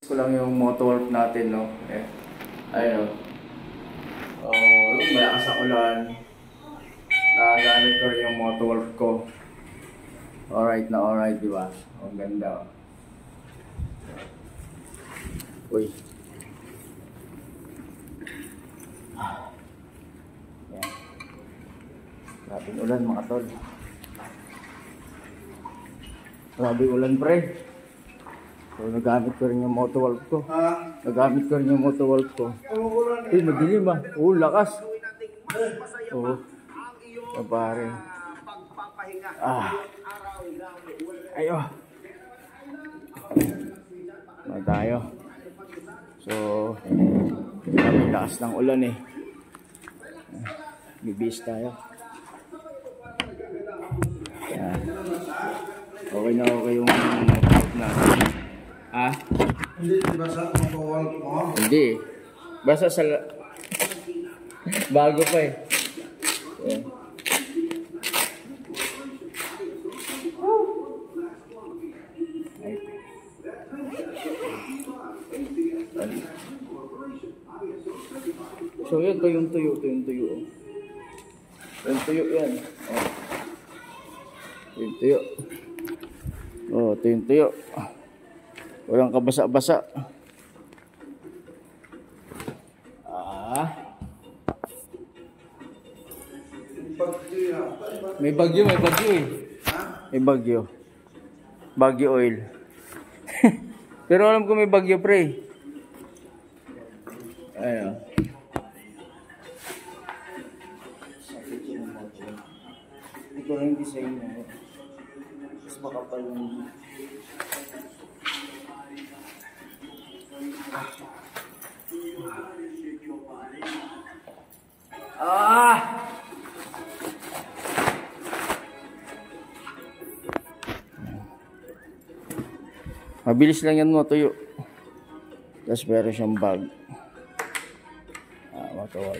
Ko lang yung motor natin, no? Ayun, yung malakas ang ulan, nagagamit ko rin yung motor ko. Alright, di ba? Ang ganda. Uy. Yan. Grabe ulan, mga tol. Grabe ulan, pre. So, nagamit ko rin yung motowolf ko. Nagamit ko rin yung motowolf ko. Madilim ah. Lakas. Pare. Ayo. Na tayo. So, may lakas ng ulan eh. Bibis tayo. Yan. Okay na okay yung motowolf natin. Hindi basa ang motowolf mo? Hindi. Basa sa... Bago pa eh. Yeah. So yun, ito yung tuyo. Yung tuyo yan. Yung tuyo. Ito yung tuyo. Walang kabasa-basa. May bagyo eh. May bagyo. Bagyo oil. Pero alam ko may bagyo, pre. Ayun. Ito rin yung design mo. Mas makapal yung... Mabilis lang yan mo tuyo. Tapos meron siyang bag. Matawag.